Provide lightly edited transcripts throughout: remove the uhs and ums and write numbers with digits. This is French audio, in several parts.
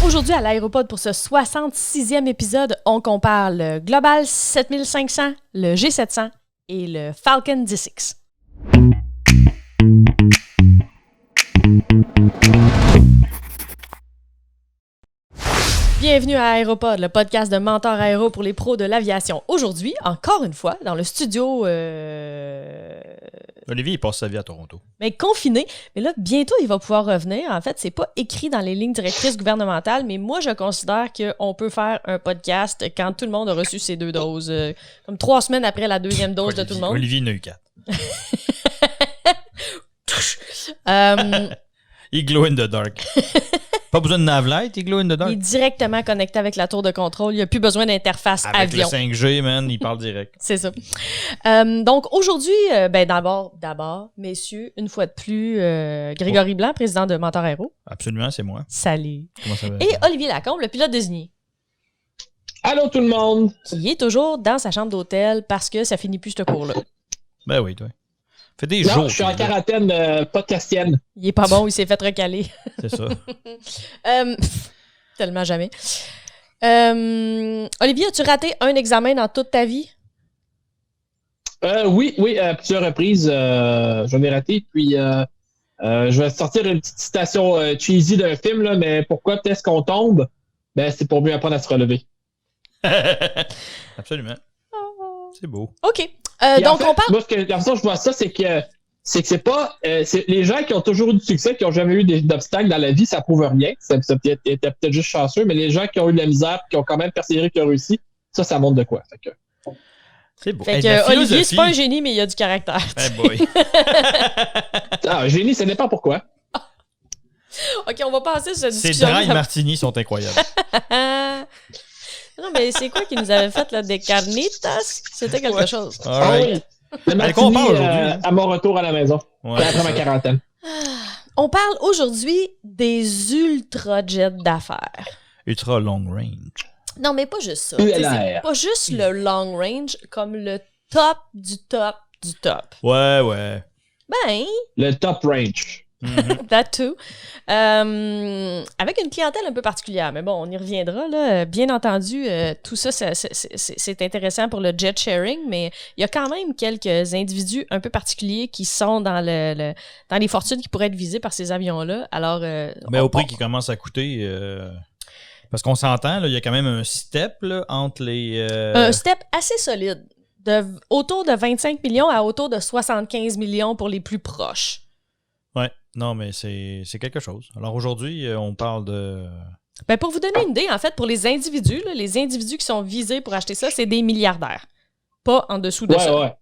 Aujourd'hui à l'Aéropod pour ce 66e épisode, on compare le Global 7500, le G700 et le Falcon 10X. Bienvenue à Aéropod, le podcast de Mentor Aéro pour les pros de l'aviation. Aujourd'hui, encore une fois, dans le studio... Olivier, il passe sa vie à Toronto. Mais confiné. Mais là, bientôt, il va pouvoir revenir. En fait, c'est pas écrit dans les lignes directrices gouvernementales, mais moi, je considère qu'on peut faire un podcast quand tout le monde a reçu ses 2 doses. Comme 3 semaines après la 2e dose de tout le monde. Olivier en a eu 4. Il glow in the dark. Pas besoin de navlight, il glow in the dark. Il est directement connecté avec la tour de contrôle. Il n'y a plus besoin d'interface avion. Avec le 5G, man, il parle direct. C'est ça. Donc, aujourd'hui, d'abord, messieurs, une fois de plus, Grégory Blanc, président de Mentor Aéro. Absolument, c'est moi. Salut. Comment ça va? Et Olivier Lacombe, le pilote désigné. Allô tout le monde! Qui est toujours dans sa chambre d'hôtel parce que ça finit plus ce cours-là. Ben oui, toi. Fait des Non, jours. je suis en quarantaine podcastienne. Il est pas bon, il s'est fait recaler. C'est ça. Tellement jamais. Olivier, as-tu raté un examen dans toute ta vie? Oui, à plusieurs reprises, j'en ai raté. Puis, je vais sortir une petite citation cheesy d'un film, là, mais pourquoi est-ce qu'on tombe? Ben, c'est pour mieux apprendre à se relever. Absolument. C'est beau. OK. Donc, Donc, en fait, on parle... moi, la façon que je vois ça, c'est que c'est pas... c'est les gens qui ont toujours eu du succès, qui n'ont jamais eu d'obstacles dans la vie, ça prouve rien. Ça était peut-être juste chanceux, mais les gens qui ont eu de la misère, qui ont quand même persévéré, qui ont réussi, ça montre de quoi. Fait que... C'est beau. Fait que Olivier, c'est pas un génie, mais il a du caractère. Hey boy. Génie, ça dépend pourquoi. OK, on va passer sur cette Ces discussion. dry martini sont incroyables. Non, mais c'est quoi qui nous avait fait, là, des carnitas? C'était quelque chose. All right. Le Allez, qu'on parle martini, aujourd'hui. à mon retour à la maison. Ouais, Après ma quarantaine. On parle aujourd'hui des ultra-jets d'affaires. Ultra long range. Non, mais pas juste ça. ULR. C'est pas juste le long range, comme le top du top du top. Ouais. Ben, Le top range. that too. Avec une clientèle un peu particulière. Mais bon, on y reviendra, là. Bien entendu, tout ça, c'est intéressant pour le jet sharing, mais il y a quand même quelques individus un peu particuliers qui sont dans dans les fortunes qui pourraient être visées par ces avions-là. Alors, Mais au prix qui commence à coûter... Parce qu'on s'entend, là, il y a quand même un step là, entre les... Un step assez solide. Autour de 25 millions à autour de 75 millions pour les plus proches. Ouais, non, mais c'est quelque chose. Alors aujourd'hui, on parle de... Ben pour vous donner une idée, en fait, pour les individus, là, les individus qui sont visés pour acheter ça, c'est des milliardaires. Pas en dessous de ça. Ouais.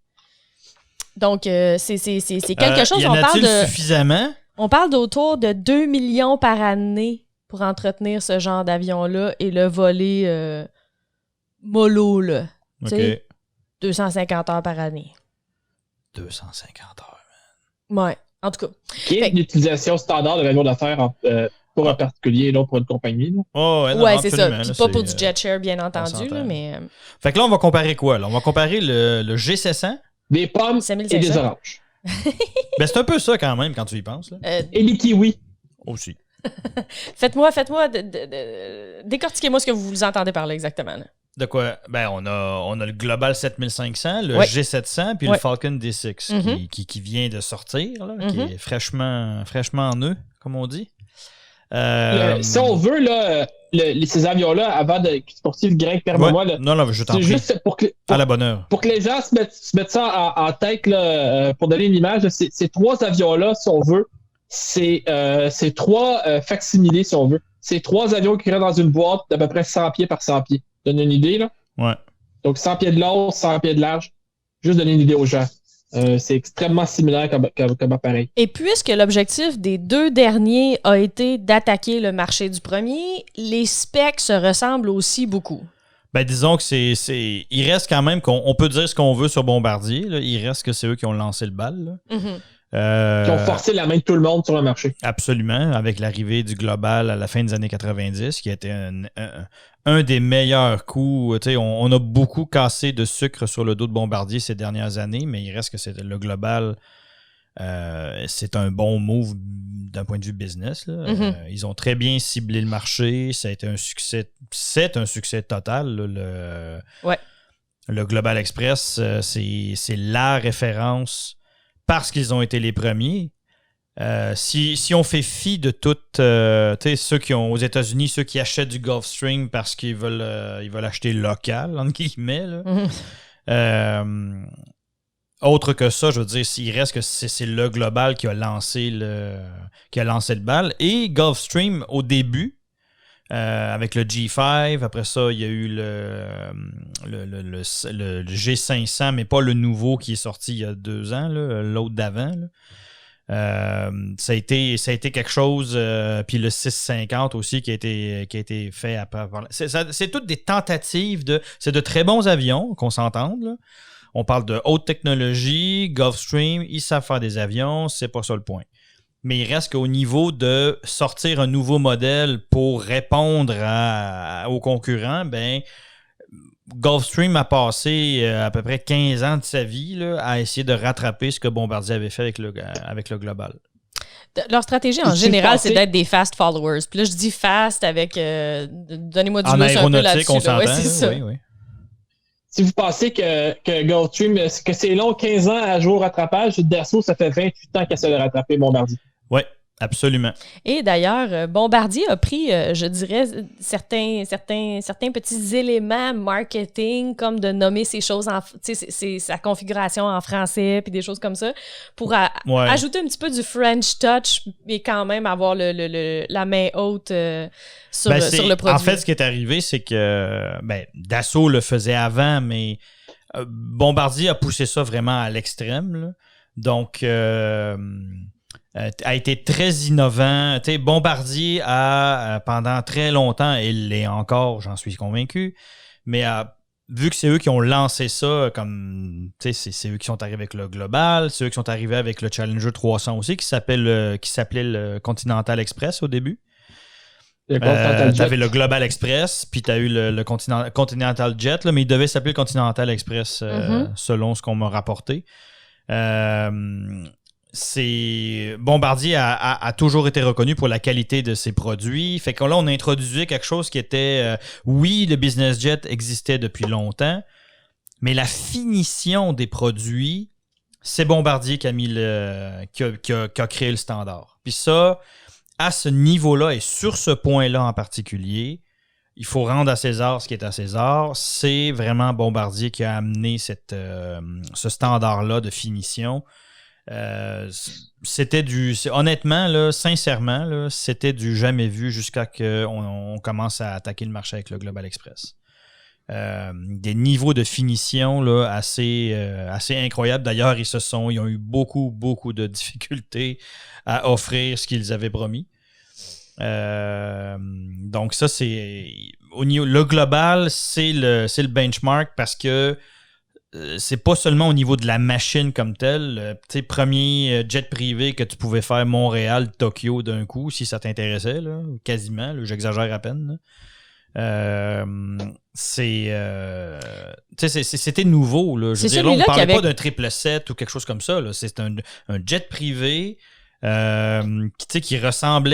Donc, c'est quelque chose. Y en a-t-il suffisamment? On parle d'autour de 2 millions par année pour entretenir ce genre d'avion-là et le voler mollo, là. OK. Tu sais, 250 heures par année. 250 heures. Ouais, en tout cas. Qui est l'utilisation standard de l'avion d'affaires pour un particulier et non pour une compagnie. Là. Oh, non, Ouais, c'est ça. absolument, Puis là, pas c'est, pour du jet share, bien entendu, s'entend. là, mais... Fait que là, on va comparer quoi? Là? On va comparer le G700. Des pommes et 5500. des oranges. Ben, c'est un peu ça quand même quand tu y penses. Là. Et les kiwis. Aussi. Faites-moi, décortiquez-moi ce que vous entendez par là exactement. Là. De quoi? Ben, on a le Global 7500, le Ouais. G700, puis Ouais. le Falcon D6 qui vient de sortir, là, qui est fraîchement en nœud, comme on dit. Si on veut, là, ces avions-là, avant de poursuivre Greg, permets-moi. Ouais. Non, je t'en C'est prie. juste À la bonne heure. pour que les gens se mettent ça en tête, là, pour donner une image, ces 3 avions-là, si on veut, c'est 3 facsimilés, si on veut. C'est 3 avions qui rentrent dans une boîte d'à peu près 100 pieds par 100 pieds. Donne une idée, là? Ouais. Donc 100 pieds de long, 100 pieds de large. Juste donner une idée aux gens. C'est extrêmement similaire comme appareil. Et puisque l'objectif des 2 derniers a été d'attaquer le marché du premier, les specs se ressemblent aussi beaucoup. Ben, disons que il reste quand même qu'on peut dire ce qu'on veut sur Bombardier. Là. Il reste que c'est eux qui ont lancé le bal. Là. Mm-hmm. Qui ont forcé la main de tout le monde sur le marché. Absolument, avec l'arrivée du Global à la fin des années 90, qui a été un des meilleurs coups. On a beaucoup cassé de sucre sur le dos de Bombardier ces dernières années, mais il reste que c'est le Global c'est un bon move d'un point de vue business. Là. Ils ont très bien ciblé le marché. Ça a été un succès. C'est un succès total. Là, le Global Express, c'est la référence parce qu'ils ont été les premiers. Si on fait fi de toutes, ceux qui ont aux États-Unis, ceux qui achètent du Gulfstream parce qu'ils veulent acheter local, entre guillemets. Là. Autre que ça, je veux dire, il reste que c'est le Global qui a lancé le bal. Et Gulfstream, au début, avec le G5, après ça, il y a eu le G500, mais pas le nouveau qui est sorti il y a 2 ans, là, l'autre d'avant. Ça a été quelque chose, puis le 650 aussi qui a été fait après. C'est toutes des tentatives c'est de très bons avions, qu'on s'entende, là. On parle de haute technologie, Gulfstream, ils savent faire des avions, c'est pas ça le point. Mais il reste qu'au niveau de sortir un nouveau modèle pour répondre aux concurrents, Gulfstream a passé à peu près 15 ans de sa vie là, à essayer de rattraper ce que Bombardier avait fait avec le Global. Leur stratégie en général, c'est d'être des fast followers. Puis là, je dis fast avec... donnez-moi du lousse un peu là-dessus. On s'entend, c'est ça. Oui. Si vous pensez que Gulfstream, que c'est long, 15 ans à jouer au rattrapage, Dassault, ça fait 28 ans qu'elle essaie de rattraper Bombardier. Oui, absolument. Et d'ailleurs, Bombardier a pris, je dirais, certains petits éléments marketing, comme de nommer ces choses, sa configuration en français, puis des choses comme ça, pour ajouter un petit peu du French touch, mais quand même avoir la main haute sur le produit. En fait, ce qui est arrivé, c'est que Dassault le faisait avant, mais Bombardier a poussé ça vraiment à l'extrême. Là. Donc... a été très innovant. T'sais, Bombardier a, pendant très longtemps, et il l'est encore, j'en suis convaincu, mais vu que c'est eux qui ont lancé ça, comme c'est eux qui sont arrivés avec le Global, c'est eux qui sont arrivés avec le Challenger 300 aussi, qui s'appelait le Continental Express au début. T'avais le Global Express, puis t'as eu le Continental Jet, là, mais il devait s'appeler le Continental Express selon ce qu'on m'a rapporté. Bombardier a toujours été reconnu pour la qualité de ses produits. Fait que là, on a introduit quelque chose qui était... oui, le business jet existait depuis longtemps, mais la finition des produits, c'est Bombardier qui a créé le standard. Puis ça, à ce niveau-là et sur ce point-là en particulier, il faut rendre à César ce qui est à César. C'est vraiment Bombardier qui a amené ce standard-là de finition. Honnêtement, là, sincèrement, là, c'était du jamais vu jusqu'à qu'on commence à attaquer le marché avec le Global Express. Des niveaux de finition là, assez incroyables. D'ailleurs, ils ont eu beaucoup, beaucoup de difficultés à offrir ce qu'ils avaient promis. Donc ça, le Global, c'est le benchmark parce que c'est pas seulement au niveau de la machine comme telle. Premier jet privé que tu pouvais faire Montréal-Tokyo d'un coup, si ça t'intéressait, là, quasiment, là, j'exagère à peine. C'était nouveau. Là. Je veux dire, là, on ne parlait pas d'un 777 ou quelque chose comme ça. Là. C'est un jet privé qui ressemble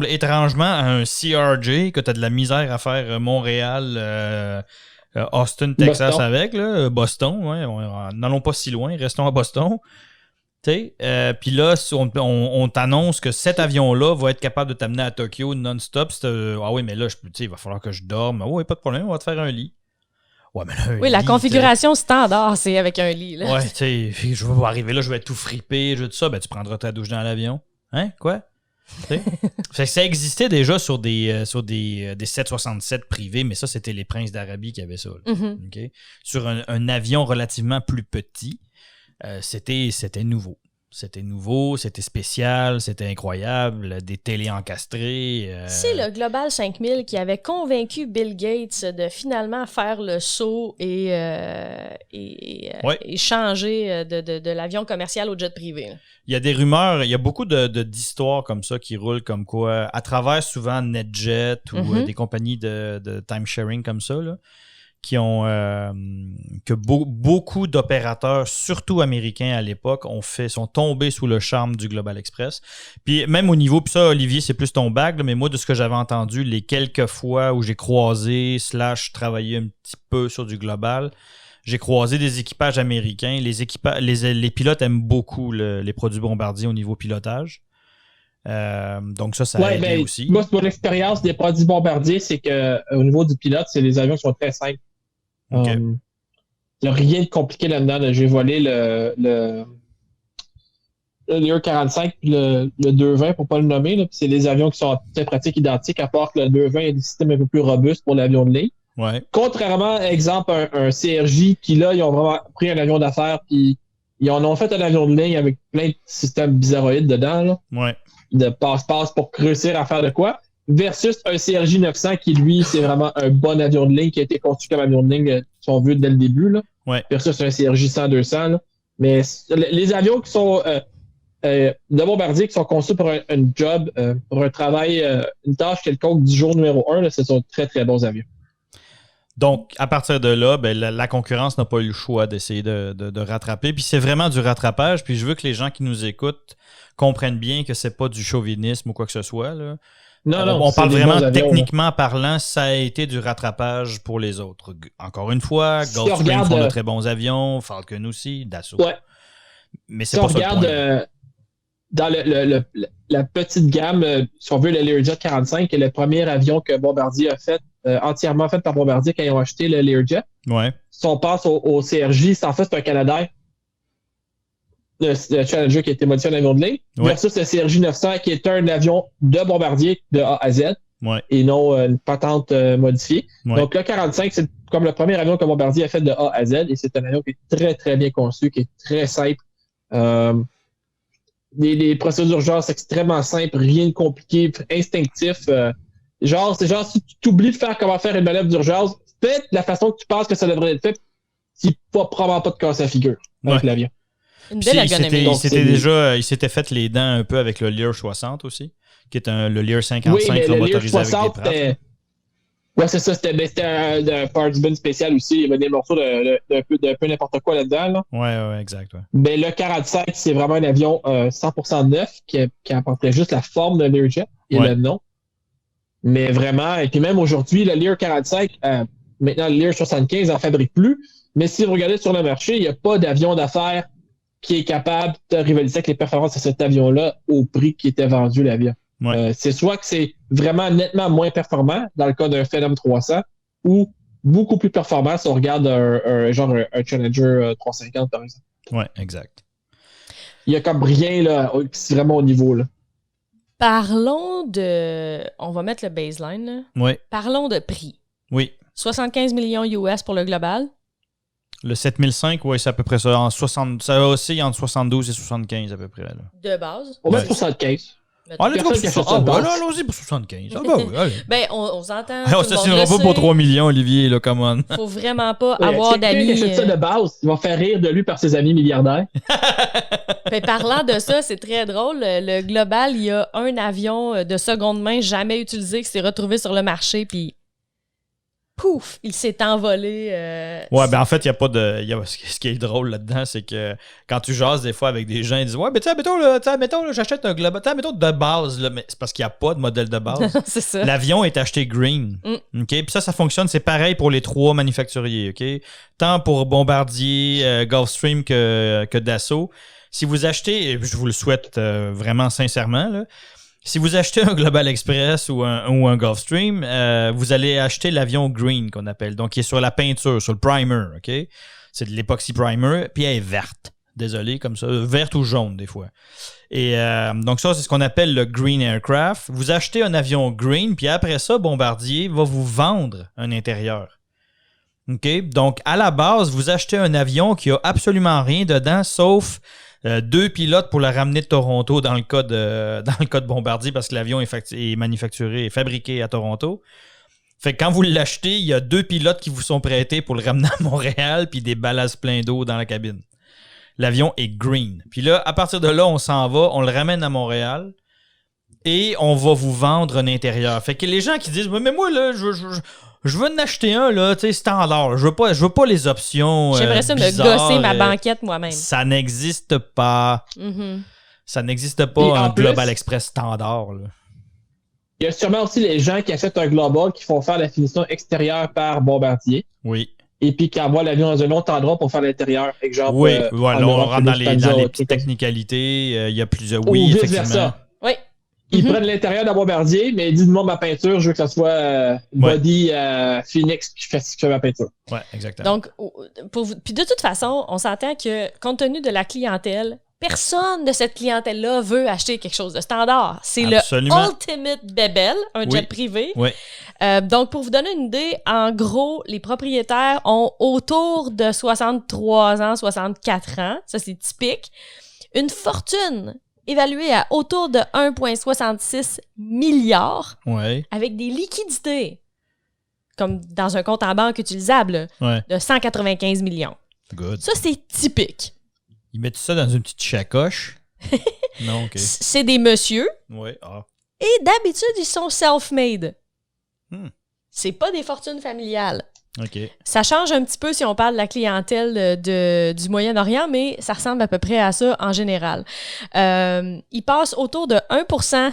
étrangement à un CRJ que tu as de la misère à faire Montréal... Austin, Texas Boston. Avec, là, Boston, ouais, n'allons pas si loin, restons à Boston. Puis là, on t'annonce que cet avion-là va être capable de t'amener à Tokyo non-stop. Ah oui, mais là, il va falloir que je dorme. Ah oui, pas de problème, on va te faire un lit. Ouais, mais là, la configuration standard, c'est avec un lit. Là. Ouais, je vais arriver là, je vais être tout fripé, tout ça. Ben, tu prendras ta douche dans l'avion. Hein, quoi? Fait que ça existait déjà sur des 767 privés, mais ça, c'était les Princes d'Arabie qui avaient ça. Okay? Sur un avion relativement plus petit, c'était nouveau. C'était nouveau, c'était spécial, c'était incroyable, des télés encastrées. C'est le Global 5000 qui avait convaincu Bill Gates de finalement faire le saut et changer de l'avion commercial au jet privé. Il y a des rumeurs, il y a beaucoup d'histoires comme ça qui roulent comme quoi, à travers souvent NetJet ou des compagnies de time-sharing comme ça, là, que beaucoup d'opérateurs, surtout américains à l'époque, sont tombés sous le charme du Global Express. Puis même au niveau, puis ça, Olivier, c'est plus ton bag, là, mais moi, de ce que j'avais entendu, les quelques fois où j'ai croisé / travaillé un petit peu sur du Global, j'ai croisé des équipages américains. Les pilotes aiment beaucoup les produits Bombardier au niveau pilotage. Donc ça a aidé aussi. Moi, mon expérience des produits Bombardier, c'est que au niveau du pilote, c'est des avions qui sont très simples. Okay. Il n'y a rien de compliqué là-dedans. J'ai volé le Lear 45 et le 220 pour ne pas le nommer. Là. C'est des avions qui sont très pratiques, identiques, à part que le 220 a des systèmes un peu plus robustes pour l'avion de ligne. Ouais. Contrairement, exemple, un CRJ qui, là, ils ont vraiment pris un avion d'affaires puis ils en ont fait un avion de ligne avec plein de systèmes bizarroïdes dedans. Là. Ouais. De passe-passe pour réussir à faire de quoi. Versus un CRJ 900 qui, lui, c'est vraiment un bon avion de ligne qui a été conçu comme avion de ligne, si on veut, dès le début. Là. Ouais. Versus un CRJ 100-200. Là. Mais les avions qui sont de Bombardier, qui sont conçus pour un job, pour un travail, une tâche quelconque du jour numéro 1, là, ce sont très, très bons avions. Donc, à partir de là, la concurrence n'a pas eu le choix d'essayer de rattraper. Puis c'est vraiment du rattrapage. Puis je veux que les gens qui nous écoutent comprennent bien que c'est pas du chauvinisme ou quoi que ce soit. Là. Non, on parle vraiment avions, techniquement parlant, ça a été du rattrapage pour les autres. Encore une fois, Gulfstream font de très bons avions, Falcon aussi, Dassault. Ouais. Mais c'est pas ça le point. Dans la petite gamme, si on veut, le Learjet 45, qui est le premier avion que Bombardier a fait, entièrement fait par Bombardier quand ils ont acheté le Learjet. Ouais. Si on passe au CRJ, en fait, c'est un Canadair. Le Challenger qui a été modifié en avion de ligne, versus le CRJ 900 qui est un avion de Bombardier de A à Z et non une patente modifiée. Ouais. Donc le 45, c'est comme le premier avion que Bombardier a fait de A à Z et c'est un avion qui est très très bien conçu, qui est très simple. Des procédures d'urgence extrêmement simples, rien de compliqué, instinctif. C'est genre si tu oublies de faire comment faire une manœuvre d'urgence, fais de la façon que tu penses que ça devrait être fait, c'est probablement pas de casser la figure avec l'avion. Une belle ergonomie. Il s'était fait les dents un peu avec le Lear 60 aussi, qui est le Lear 55 motorisé avec des prates. Ouais, c'est ça. C'était un partsman spécial aussi. Il y avait des morceaux d'un peu n'importe quoi là-dedans. Là. Ouais, exact. Ouais. Mais le 45, c'est vraiment un avion 100% neuf qui apportait juste la forme de Learjet et le nom. Mais vraiment, et puis même aujourd'hui, le Lear 45, maintenant le Lear 75 n'en fabrique plus. Mais si vous regardez sur le marché, il n'y a pas d'avion d'affaires qui est capable de rivaliser avec les performances de cet avion-là au prix qui était vendu l'avion. Ouais. C'est soit que c'est vraiment nettement moins performant dans le cas d'un Phenom 300 ou beaucoup plus performant si on regarde un Challenger 350 par exemple. Ouais, exact. Il y a comme rien là, c'est vraiment au niveau là. Parlons de... On va mettre le baseline. Là. Oui. Parlons de prix. Oui. 75 millions US pour le global. Le 7005, oui, c'est à peu près ça. Ça va aussi entre 72 et 75 à peu près. Là. De base. On va mettre 75. Allez pour allons-y pour 75. Ah, bah oui, allez. Ben, on s'entend. On s'assinera pas pour 3 millions, Olivier, là, come on. Faut vraiment pas avoir d'amis. Quelqu'un qui achète ça de base, il va faire rire de lui par ses amis milliardaires. Ben, parlant de ça, c'est très drôle. Le Global, il y a un avion de seconde main jamais utilisé qui s'est retrouvé sur le marché, puis pouf, il s'est envolé. Ouais, ben en fait, il n'y a pas de. Ce qui est drôle là-dedans, c'est que quand tu jases des fois avec des gens, ils disent ouais, mais tu sais, mettons, j'achète un Global. Tu sais, mettons de base, là, mais c'est parce qu'il n'y a pas de modèle de base. C'est ça. L'avion est acheté green. OK? Puis ça fonctionne. C'est pareil pour les 3 manufacturiers. OK? Tant pour Bombardier, Gulfstream que Dassault. Si vous achetez, et je vous le souhaite vraiment sincèrement, là. Si vous achetez un Global Express ou un Gulfstream, vous allez acheter l'avion green qu'on appelle, donc qui est sur la peinture, sur le primer, OK? C'est de l'époxy primer, puis elle est verte. Désolé, comme ça, verte ou jaune des fois. Et donc ça, c'est ce qu'on appelle le green aircraft. Vous achetez un avion green, puis après ça, Bombardier va vous vendre un intérieur. OK? Donc, à la base, vous achetez un avion qui a absolument rien dedans, sauf 2 pilotes pour la ramener de Toronto dans le cas de Bombardier parce que l'avion est manufacturé et fabriqué à Toronto. Fait que quand vous l'achetez, il y a 2 pilotes qui vous sont prêtés pour le ramener à Montréal puis des ballasts pleins d'eau dans la cabine. L'avion est green. Puis là, à partir de là, on s'en va, on le ramène à Montréal et on va vous vendre un intérieur. Fait que les gens qui disent « Mais moi, là, Je veux en acheter un, là, tu sais, standard. Là. Je veux pas les options. J'aimerais ça me gosser ma banquette moi-même. Ça n'existe pas. Mm-hmm. Ça n'existe pas un Global Express standard. Là. Il y a sûrement aussi les gens qui achètent un Global qui font faire la finition extérieure par Bombardier. Oui. Et puis qui envoient l'avion dans un autre endroit pour faire l'intérieur. Exemple, oui, voilà, on rentre dans les petites technicalités. Il y a plusieurs. Oui, effectivement. Oui. Ils prennent l'intérieur de Bombardier, mais ils disent moi, ma peinture, je veux que ça soit body Phoenix qui fait ma peinture. Oui, exactement. Donc, puis de toute façon, on s'entend que compte tenu de la clientèle, personne de cette clientèle-là veut acheter quelque chose de standard. C'est Absolument. le ultimate bébel, un jet privé. Oui. Donc, pour vous donner une idée, en gros, les propriétaires ont autour de 63 ans, 64 ans. Ça, c'est typique. Une fortune évaluée à autour de 1,66 milliard avec des liquidités, comme dans un compte en banque utilisable, de 195 millions. Good. Ça, c'est typique. Ils mettent ça dans une petite sacoche? Non, OK. C'est des messieurs. Oui. Ah. Et d'habitude, ils sont self-made. C'est pas des fortunes familiales. OK. Ça change un petit peu si on parle de la clientèle du Moyen-Orient, mais ça ressemble à peu près à ça en général. Ils passent autour de 1%,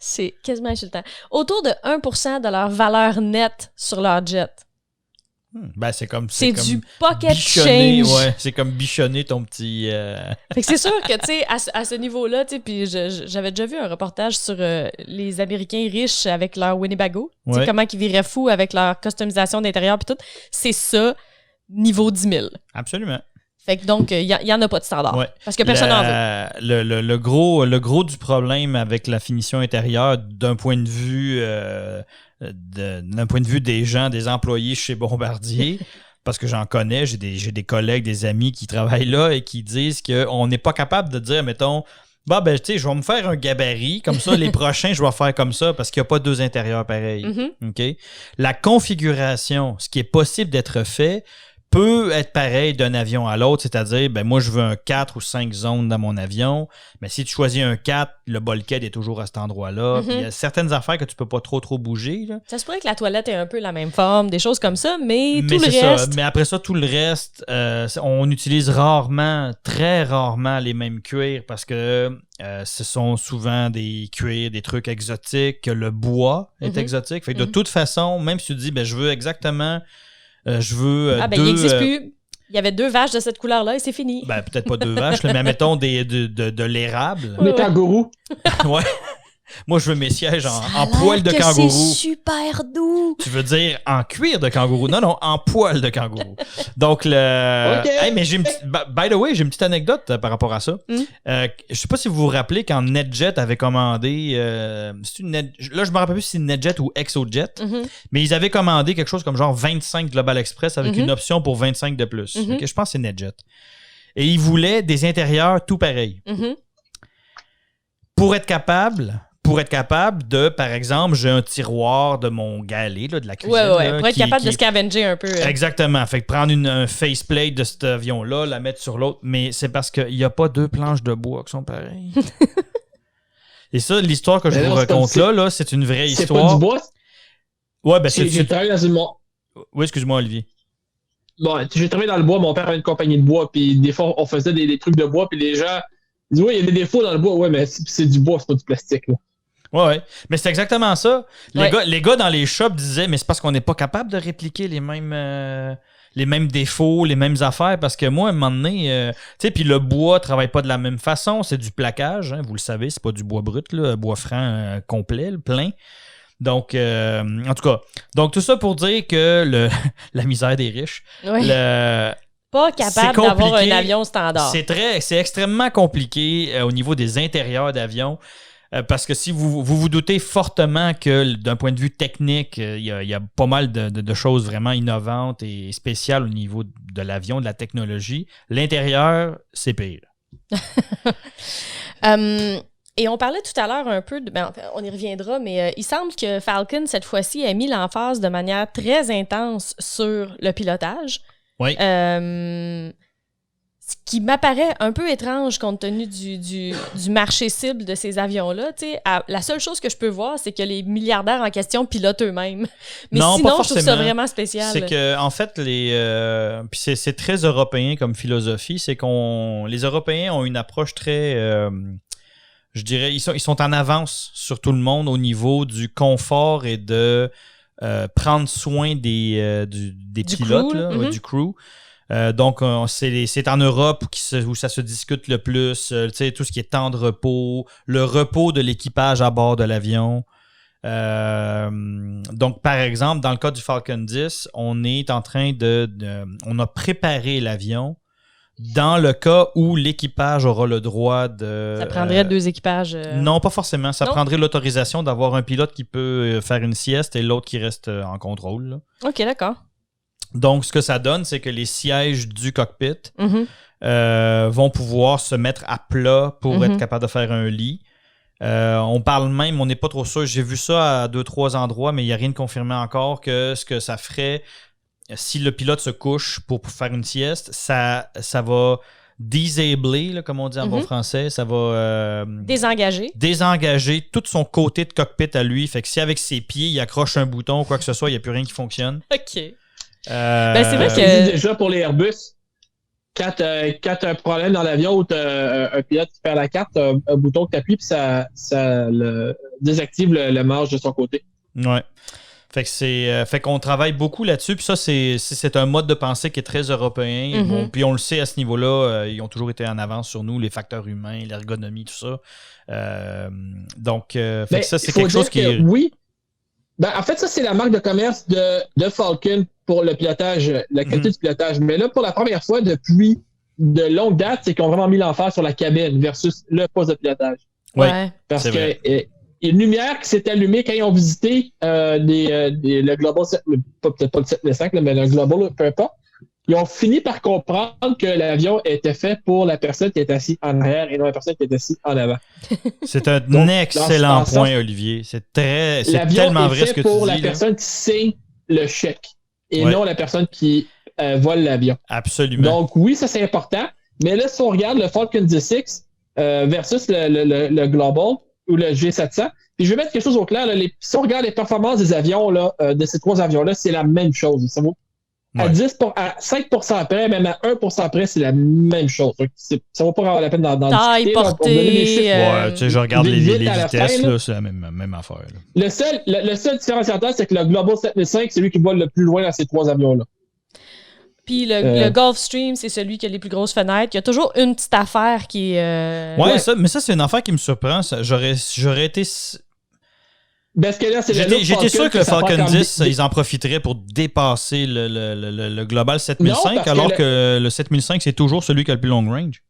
c'est quasiment insultant, autour de 1% de leur valeur nette sur leur jet. Ben, c'est comme du pocket change. Ouais, c'est comme bichonner ton petit... Fait que c'est sûr que, tu sais, à ce niveau-là, tu sais, puis j'avais déjà vu un reportage sur les Américains riches avec leur Winnebago. Tu sais, comment ils viraient fous avec leur customisation d'intérieur puis tout. C'est ça, niveau 10 000. Absolument. Fait que donc, il y en a pas de standard. Parce que personne n'en veut. Le gros du problème avec la finition intérieure, d'un point de vue... d'un point de vue des gens, des employés chez Bombardier, parce que j'en connais, j'ai des collègues, des amis qui travaillent là et qui disent qu'on n'est pas capable de dire, mettons, tu sais, je vais me faire un gabarit, comme ça, les prochains, je vais faire comme ça, parce qu'il n'y a pas deux intérieurs pareils. Okay? La configuration, ce qui est possible d'être fait, peut être pareil d'un avion à l'autre, c'est-à-dire, ben moi, je veux un 4 ou 5 zones dans mon avion, mais si tu choisis un 4, le bulkhead est toujours à cet endroit-là. Puis il y a certaines affaires que tu peux pas trop bouger. Là. Ça se pourrait que la toilette ait un peu la même forme, des choses comme ça, mais tout le reste... Ça. Mais après ça, tout le reste, on utilise très rarement les mêmes cuirs parce que ce sont souvent des cuirs, des trucs exotiques, que le bois est exotique. Fait que de toute façon, même si tu dis, ben je veux exactement... je veux il n'existe plus. Il y avait 2 vaches de cette couleur-là et c'est fini. Ben, peut-être pas 2 vaches, mais mettons de l'érable. Des kangourous. Ouais. Moi, je veux mes sièges en poil de kangourou. C'est super doux. Tu veux dire en cuir de kangourou? Non, en poil de kangourou. Donc, Hey, mais j'ai by the way, j'ai une petite anecdote par rapport à ça. Je sais pas si vous vous rappelez quand NetJet avait commandé... là, je me rappelle plus si c'est NetJet ou ExoJet, mais ils avaient commandé quelque chose comme genre 25 Global Express avec une option pour 25 de plus. Okay, je pense que c'est NetJet. Et ils voulaient des intérieurs tout pareils. Pour être capable de, par exemple, j'ai un tiroir de mon galet, là, de la cuisine. Ouais, pour être capable de scavenger un peu. Exactement. Fait que prendre un faceplate de cet avion-là, la mettre sur l'autre, mais c'est parce qu'il n'y a pas 2 planches de bois qui sont pareilles. Et ça, l'histoire que je vous raconte là, c'est une vraie histoire. C'est pas du bois? Ouais, ben j'ai travaillé dans une... Oui, excuse-moi, Olivier. Bon, j'ai travaillé dans le bois, mon père avait une compagnie de bois, puis des fois, on faisait des trucs de bois, puis les gens disent, ouais, il y a des défauts dans le bois. Ouais, mais c'est du bois, c'est pas du plastique, là. Ouais. Mais c'est exactement ça. Les gars dans les shops disaient, mais c'est parce qu'on n'est pas capable de répliquer les mêmes défauts, les mêmes affaires, parce que moi, à un moment donné, tu sais, puis le bois travaille pas de la même façon, c'est du plaquage, hein, vous le savez, c'est pas du bois brut, là, bois franc complet, plein. Donc, en tout cas, tout ça pour dire que la misère des riches, pas capable d'avoir un avion standard. C'est extrêmement compliqué au niveau des intérieurs d'avion. Parce que si vous doutez fortement que d'un point de vue technique, il y a pas mal de choses vraiment innovantes et spéciales au niveau de l'avion, de la technologie, l'intérieur, c'est pire. Et on parlait tout à l'heure un peu, on y reviendra, mais il semble que Falcon, cette fois-ci, a mis l'emphase de manière très intense sur le pilotage. Oui. Ce qui m'apparaît un peu étrange compte tenu du marché cible de ces avions-là. La seule chose que je peux voir, c'est que les milliardaires en question pilotent eux-mêmes. Mais non, sinon, je trouve ça vraiment spécial. C'est que, en fait, puis c'est très européen comme philosophie, c'est les Européens ont une approche très, je dirais, ils sont en avance sur tout le monde au niveau du confort et de prendre soin des pilotes, crew, là, du crew. Donc, c'est en Europe où ça se discute le plus, tout ce qui est temps de repos, le repos de l'équipage à bord de l'avion. Donc, par exemple, dans le cas du Falcon 10, on est en train on a préparé l'avion dans le cas où l'équipage aura le droit de... Ça prendrait 2 équipages? Non, pas forcément. Ça prendrait l'autorisation d'avoir un pilote qui peut faire une sieste et l'autre qui reste en contrôle, là. OK, d'accord. Donc, ce que ça donne, c'est que les sièges du cockpit vont pouvoir se mettre à plat pour être capable de faire un lit. On parle même, on n'est pas trop sûr, j'ai vu ça à 2-3 endroits, mais il n'y a rien de confirmé encore, que ce que ça ferait, si le pilote se couche pour faire une sieste, ça va disabler, là, comme on dit en bon français, ça va désengager tout son côté de cockpit à lui. Fait que si avec ses pieds, il accroche un bouton ou quoi que ce soit, il n'y a plus rien qui fonctionne. OK. C'est vrai que... Déjà pour les Airbus, quand tu as un problème dans l'avion ou tu as un pilote qui perd la carte, un bouton que tu appuies puis ça désactive le manche de son côté. Ouais. Fait qu'on travaille beaucoup là-dessus. Puis ça, c'est un mode de pensée qui est très européen. Bon, puis on le sait à ce niveau-là, ils ont toujours été en avance sur nous, les facteurs humains, l'ergonomie, tout ça. Donc, fait que ça, c'est quelque chose qui est... Oui. En fait, ça, c'est la marque de commerce de Falcon pour le pilotage, la qualité du pilotage. Mais là, pour la première fois depuis de longue date, c'est qu'ils ont vraiment mis l'emphase sur la cabine versus le poste de pilotage. Ouais. Parce que une lumière qui s'est allumée quand ils ont visité le Global 7, peut-être pas le 7005, mais le Global, peu importe. Ils ont fini par comprendre que l'avion était fait pour la personne qui est assise en arrière et non la personne qui est assise en avant. C'est un excellent point, Olivier. C'est tellement vrai ce que tu dis. L'avion est fait pour la personne qui signe le chèque et non la personne qui vole l'avion. Absolument. Donc oui, ça c'est important. Mais là, si on regarde le Falcon 10X versus le Global ou le G700, puis je vais mettre quelque chose au clair. Là, si on regarde les performances des avions, là, de ces 3 avions-là, c'est la même chose. Ça vaut à 5% près, même à 1% près, c'est la même chose. Ça vaut pas avoir la peine d'en discuter. Ouais, je regarde les vitesses, là, c'est la même affaire. Là. Le seul différenciateur, c'est que le Global 7005, c'est lui qui vole le plus loin dans ces 3 avions-là. Puis le Gulfstream, c'est celui qui a les plus grosses fenêtres. Il y a toujours une petite affaire qui est... mais ça, c'est une affaire qui me surprend. J'aurais été... Parce que là, j'étais sûr que le Falcon 10, ils en profiteraient pour dépasser le Global 7005, alors que le 7005, c'est toujours celui qui a le plus long range.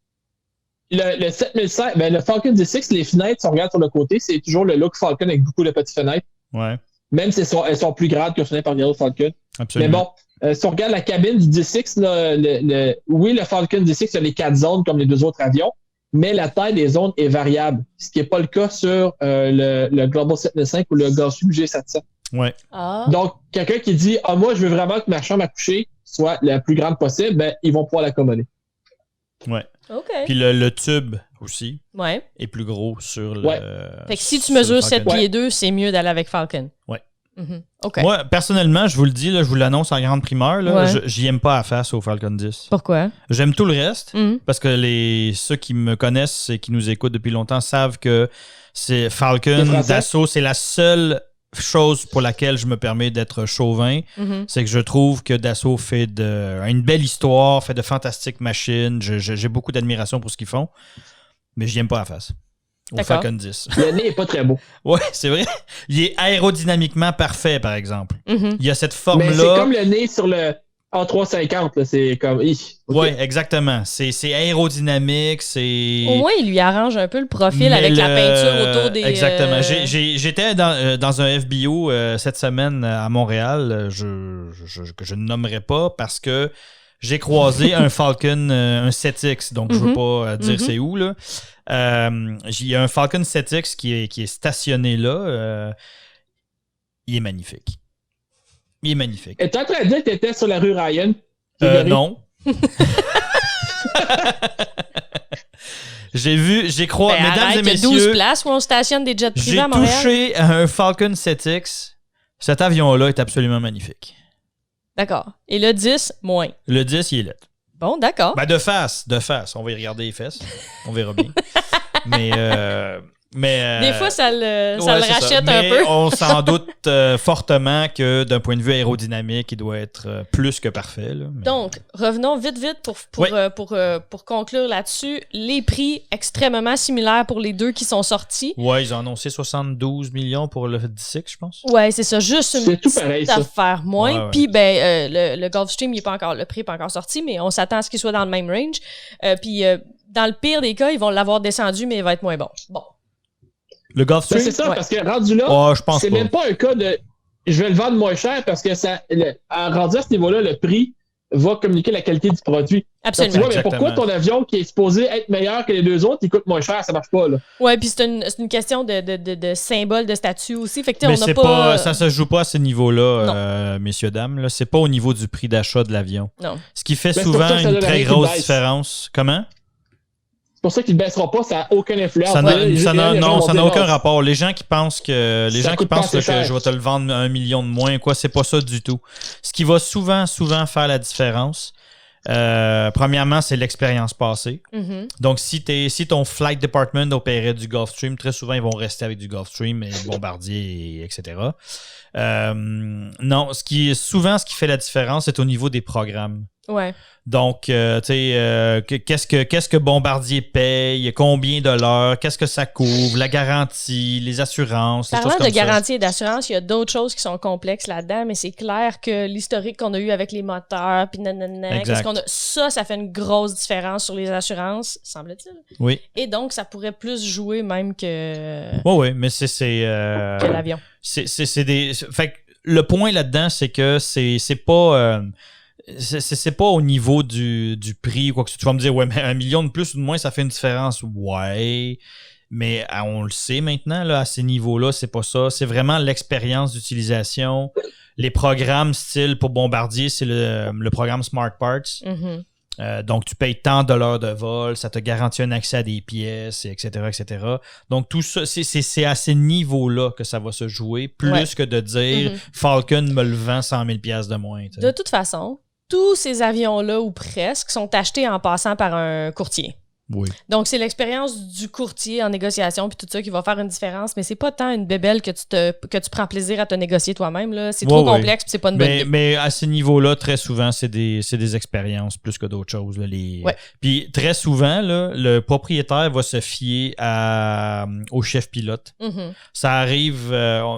Le 7005, le Falcon 10X, les fenêtres, si on regarde sur le côté, c'est toujours le look Falcon avec beaucoup de petites fenêtres. Ouais. Même si elles sont plus grandes que les fenêtres par le Falcon. Absolument. Mais bon, si on regarde la cabine du 10X, là, oui, le Falcon 10X a les 4 zones comme les 2 autres avions, mais la taille des zones est variable, ce qui n'est pas le cas sur le Global 7005 ou le Gulfstream G700. Ouais. Donc, quelqu'un qui dit « moi, je veux vraiment que ma chambre à coucher soit la plus grande possible », ils vont pouvoir l'accommoder. Ouais. OK. Puis le tube aussi est plus gros sur le... Fait que si tu mesures 7 pieds 2, c'est mieux d'aller avec Falcon. Ouais. Okay. Moi, personnellement, je vous le dis, là, je vous l'annonce en grande primeur, là, j'y aime pas à face au Falcon 10. Pourquoi? J'aime tout le reste, parce que ceux qui me connaissent et qui nous écoutent depuis longtemps savent que c'est Falcon, Dassault, c'est la seule chose pour laquelle je me permets d'être chauvin. C'est que je trouve que Dassault fait une belle histoire, fait de fantastiques machines. J'ai beaucoup d'admiration pour ce qu'ils font, mais j'y aime pas à face. Au Falcon 10. Le nez n'est pas très beau. Ouais, c'est vrai. Il est aérodynamiquement parfait, par exemple. Il y a cette forme-là. Mais c'est comme le nez sur le A350. Là. C'est comme... Okay. Oui, exactement. C'est aérodynamique. Au moins, il lui arrange un peu le profil avec la peinture autour des... Exactement. J'étais dans un FBO cette semaine à Montréal, que je ne nommerai pas parce que j'ai croisé un Falcon, un 7X, donc je ne veux pas dire c'est où, là. Il y a un Falcon 7X qui est stationné là. Il est magnifique. Et tu es en train de dire que tu étais sur la rue Ryan? Non. J'ai croisé, mesdames et messieurs. Il y a 12 places où on stationne des jets privés à Montréal. J'ai touché à un Falcon 7X. Cet avion-là est absolument magnifique. D'accord. Et le 10, moins. Le 10, il est laid. Bon, d'accord. Ben, de face. On va y regarder les fesses. On verra bien. mais des fois, ça le rachète un peu. On s'en doute fortement que d'un point de vue aérodynamique, il doit être plus que parfait. Là, Donc, revenons vite pour conclure là-dessus. Les prix extrêmement similaires pour les deux qui sont sortis. Ouais, ils ont annoncé 72 millions pour le 10X, je pense. Ouais, c'est ça. Juste une petite affaire moins. Ouais. Puis, le Gulfstream, le prix n'est pas encore sorti, mais on s'attend à ce qu'il soit dans le même range. Puis, dans le pire des cas, ils vont l'avoir descendu, mais il va être moins bon. Bon. Le Gulfstream? C'est ça, parce que rendu là, c'est même pas un cas de je vais le vendre moins cher parce que rendu à ce niveau-là, le prix va communiquer la qualité du produit. Absolument. Donc, tu vois, mais pourquoi ton avion qui est supposé être meilleur que les deux autres, il coûte moins cher, ça marche pas, là? Ouais, puis c'est une question de symbole, de statut aussi. Fait que, mais on pas, ça se joue pas à ce niveau-là, messieurs, dames. Là. C'est pas au niveau du prix d'achat de l'avion. Non. Ce qui fait souvent une très grosse différence. Comment? C'est pour ça qu'il ne baissera pas, ça n'a aucune influence. Ça n'a aucun rapport. Les gens qui pensent que je vais te le vendre 1 million de moins, quoi, c'est pas ça du tout. Ce qui va souvent faire la différence, premièrement, c'est l'expérience passée. Mm-hmm. Donc, si ton flight department opérait du Gulfstream, très souvent, ils vont rester avec du Gulfstream et Bombardier, etc. Non, ce qui fait la différence, c'est au niveau des programmes. Ouais. Donc, tu sais, qu'est-ce que Bombardier paye, combien de l'heure, qu'est-ce que ça couvre, la garantie, les assurances, les choses comme ça. Parlant de garantie et d'assurance, il y a d'autres choses qui sont complexes là-dedans, mais c'est clair que l'historique qu'on a eu avec les moteurs, puis ça fait une grosse différence sur les assurances, semble-t-il. Oui. Et donc, ça pourrait plus jouer même que... Oui, mais c'est que l'avion. Fait que le point là-dedans, c'est que c'est pas... c'est pas au niveau du prix ou quoi que ce soit. Tu vas me dire, ouais, mais 1 million de plus ou de moins, ça fait une différence. Ouais, mais on le sait maintenant, là, à ces niveaux-là, c'est pas ça. C'est vraiment l'expérience d'utilisation. Les programmes style pour Bombardier, c'est le programme Smart Parts. Mm-hmm. Donc, tu payes tant de l'heure de vol, ça te garantit un accès à des pièces, etc., etc. Donc, tout ça, c'est à ces niveaux-là que ça va se jouer, plus que de dire Falcon me le vend 100 000 $ de moins. T'sais. De toute façon, tous ces avions-là, ou presque, sont achetés en passant par un courtier. Oui. Donc, c'est l'expérience du courtier en négociation puis tout ça qui va faire une différence, mais c'est pas tant une bébelle que tu prends plaisir à te négocier toi-même. Là. C'est trop complexe puis c'est pas une bonne idée. Mais à ce niveau-là, très souvent, c'est des expériences plus que d'autres choses. Là, Puis très souvent, là, le propriétaire va se fier au chef pilote. Mm-hmm. Ça arrive,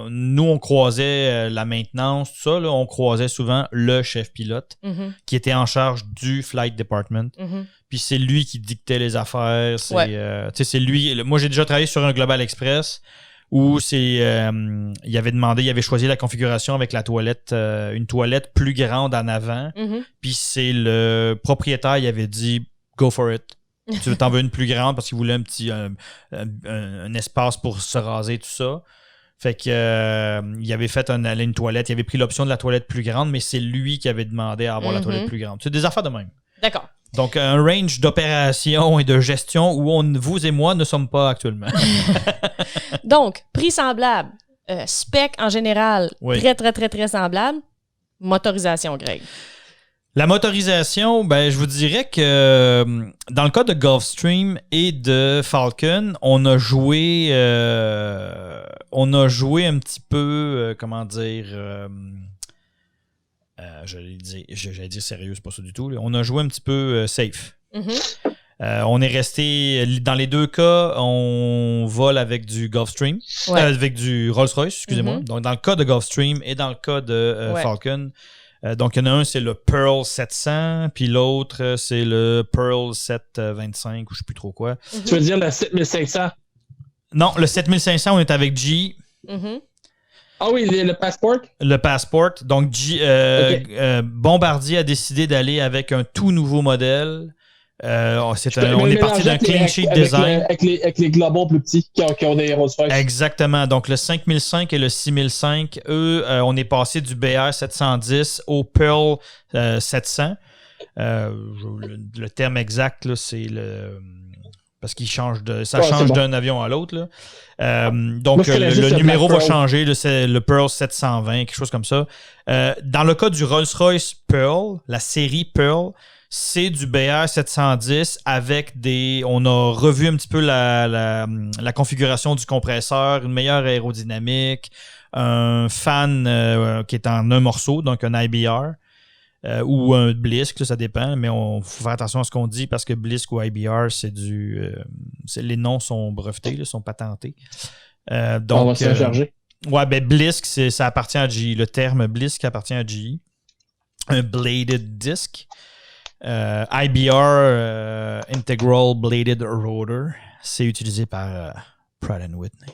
nous, on croisait la maintenance, tout ça, là, on croisait souvent le chef pilote qui était en charge du flight department. Mm-hmm. Puis c'est lui qui dictait les affaires. C'est lui. Moi, j'ai déjà travaillé sur un Global Express où il avait choisi la configuration avec la toilette, une toilette plus grande en avant. Mm-hmm. Puis c'est le propriétaire, il avait dit go for it. Tu t'en veux une plus grande parce qu'il voulait un espace pour se raser, tout ça. Fait que il avait fait une toilette, il avait pris l'option de la toilette plus grande, mais c'est lui qui avait demandé à avoir la toilette plus grande. C'est des affaires de même. D'accord. Donc, un range d'opération et de gestion où vous et moi ne sommes pas actuellement. Donc, prix semblable, spec en général, très, très, très, très semblable. Motorisation, Greg. La motorisation, ben, je vous dirais que dans le cas de Gulfstream et de Falcon, on a joué un petit peu, j'allais dire sérieux, c'est pas ça du tout. Là. On a joué un petit peu safe. Mm-hmm. On est resté, dans les deux cas, on vole avec du Gulfstream, avec du Rolls-Royce, excusez-moi. Mm-hmm. Donc, dans le cas de Gulfstream et dans le cas de Falcon, donc il y en a un, c'est le Pearl 700, puis l'autre, c'est le Pearl 725, ou je sais plus trop quoi. Mm-hmm. Tu veux dire le 7500? Non, le 7500, on est avec G. Mm-hmm. Ah oui, le Passport? Le Passport. Donc, Bombardier a décidé d'aller avec un tout nouveau modèle. On est parti d'un clean sheet design. Avec les globaux plus petits qui ont des Rolls-Royce. Exactement. Donc, le 5005 et le 6005, eux, on est passé du BR 710 au Pearl 700. Le terme exact, là, c'est le... Parce qu'il change d'un avion à l'autre. Donc, le numéro va changer. C'est le Pearl 720, quelque chose comme ça. Dans le cas du Rolls-Royce Pearl, la série Pearl, c'est du BR 710 avec des... On a revu un petit peu la configuration du compresseur, une meilleure aérodynamique, un fan qui est en un morceau, donc un IBR. Ou un Blisk, là, ça dépend, mais il faut faire attention à ce qu'on dit parce que Blisk ou IBR, les noms sont brevetés, là, sont patentés. Donc, on va se charger. Ouais, ben Blisk, ça appartient à GE. Le terme Blisk appartient à GE. Un bladed disc. IBR, Integral Bladed Rotor, c'est utilisé par Pratt & Whitney.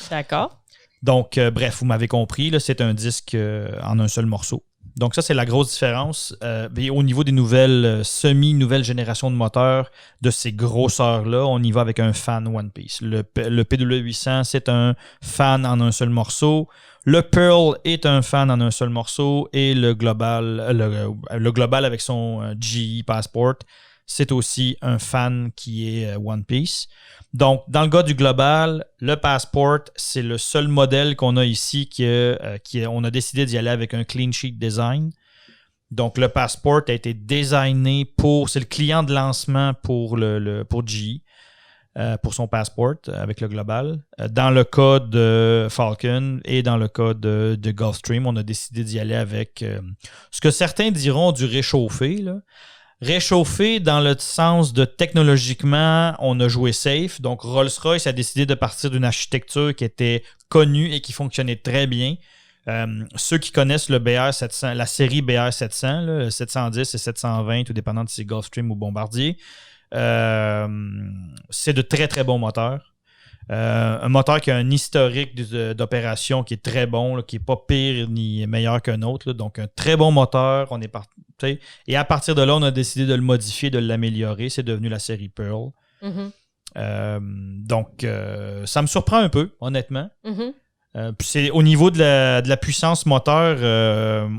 D'accord. Donc, bref, vous m'avez compris, là, c'est un disque en un seul morceau. Donc ça, c'est la grosse différence. Au niveau des nouvelles nouvelle génération de moteurs de ces grosseurs-là, on y va avec un fan One Piece. Le PW800, c'est un fan en un seul morceau. Le Pearl est un fan en un seul morceau. Et le Global, le Global avec son GE Passport, c'est aussi un fan qui est One Piece. Donc, dans le cas du Global, le Passport, c'est le seul modèle qu'on a ici on a décidé d'y aller avec un clean sheet design. Donc, le Passport a été designé c'est le client de lancement pour GE, pour son Passport avec le Global. Dans le cas de Falcon et dans le cas de Gulfstream, on a décidé d'y aller avec ce que certains diront du réchauffé, là. Réchauffé dans le sens de technologiquement, on a joué safe. Donc, Rolls-Royce a décidé de partir d'une architecture qui était connue et qui fonctionnait très bien. Ceux qui connaissent le BR700, la série BR700, là, 710 et 720, tout dépendant de si c'est Gulfstream ou Bombardier, c'est de très, très bons moteurs. Un moteur qui a un historique d'opération qui est très bon, là, qui n'est pas pire ni meilleur qu'un autre. Là. Donc, un très bon moteur. On est parti. Et à partir de là, on a décidé de le modifier, de l'améliorer. C'est devenu la série Pearl. Mm-hmm. Donc, ça me surprend un peu, honnêtement. Mm-hmm. Puis c'est au niveau de la puissance moteur,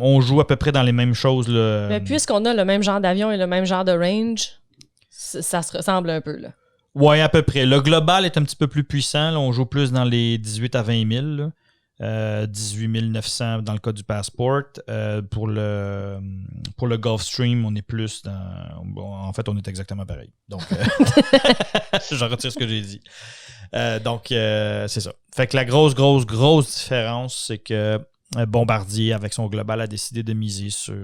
on joue à peu près dans les mêmes choses. Là. Mais puisqu'on a le même genre d'avion et le même genre de range, ça se ressemble un peu, là. Oui, à peu près. Le Global est un petit peu plus puissant. Là, on joue plus dans les 18 à 20 000. Là. 18 900 dans le cas du Passport. Pour le Gulfstream, on est plus dans... Bon, en fait, on est exactement pareil. Donc, je retire ce que j'ai dit. Donc, c'est ça. Fait que la grosse différence, c'est que Bombardier, avec son Global, a décidé de miser sur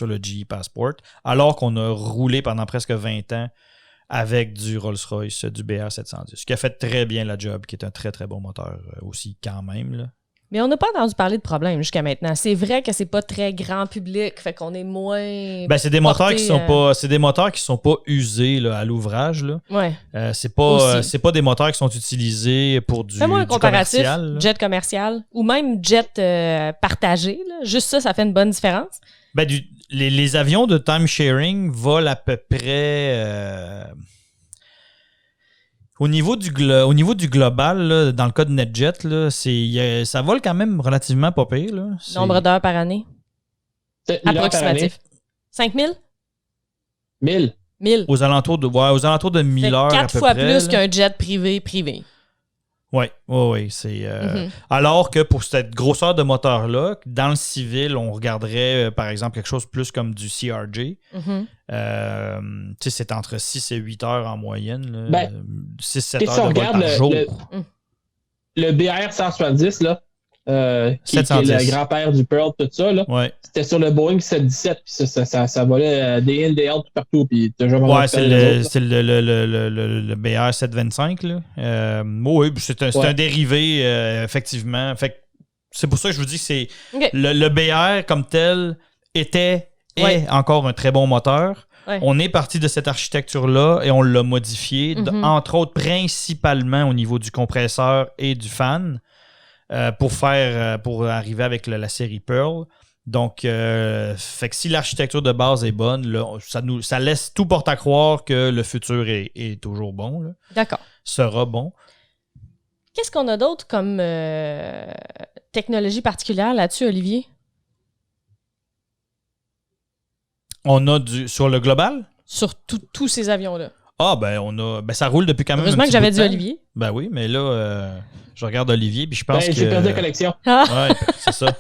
le GE Passport, alors qu'on a roulé pendant presque 20 ans avec du Rolls-Royce, du BR710, qui a fait très bien la job, qui est un très, très bon moteur aussi quand même. Là. Mais on n'a pas entendu parler de problème jusqu'à maintenant. C'est vrai que c'est pas très grand public, fait qu'on est moins... Ben, c'est des moteurs qui sont pas usés là, à l'ouvrage. Là. Ouais. C'est pas des moteurs qui sont utilisés pour du Fais-moi un comparatif, commercial. Jet commercial, ou même jet partagé. Là. Juste ça fait une bonne différence. Ben, les avions de time-sharing volent à peu près... Au niveau du global, là, dans le cas de NetJet, là, ça vole quand même relativement pas pire. Là. Nombre d'heures par année? Approximatif. 5 000? 1000. 1000. Aux alentours de 1000 heures à peu près. 4 fois plus qu'un jet privé. Oui. C'est, alors que pour cette grosseur de moteur-là, dans le civil, on regarderait par exemple quelque chose plus comme du CRJ. C'est entre 6 et 8 heures en moyenne. 6-7 heures de vol par jour. Le BR 170, là, qui est le grand-père du Pearl, tout ça, là, c'était sur le Boeing 717, puis ça volait day in, day out partout. Puis c'est le BR 725. Là. Oui, c'est un dérivé, effectivement. Fait que c'est pour ça que je vous dis que c'est le BR comme tel est encore un très bon moteur. Ouais. On est parti de cette architecture-là et on l'a modifié, entre autres principalement au niveau du compresseur et du fan. Pour arriver avec la série Pearl. Donc, fait que si l'architecture de base est bonne, là, ça laisse tout porte à croire que le futur est toujours bon. Là. D'accord. Sera bon. Qu'est-ce qu'on a d'autre comme technologie particulière là-dessus, Olivier? On a sur le global? Sur tous ces avions-là. Ah, ça roule depuis quand même Heureusement que j'avais dit Olivier. Ben oui, mais là, je regarde Olivier, puis je pense que... J'ai perdu la collection. Ouais, c'est ça.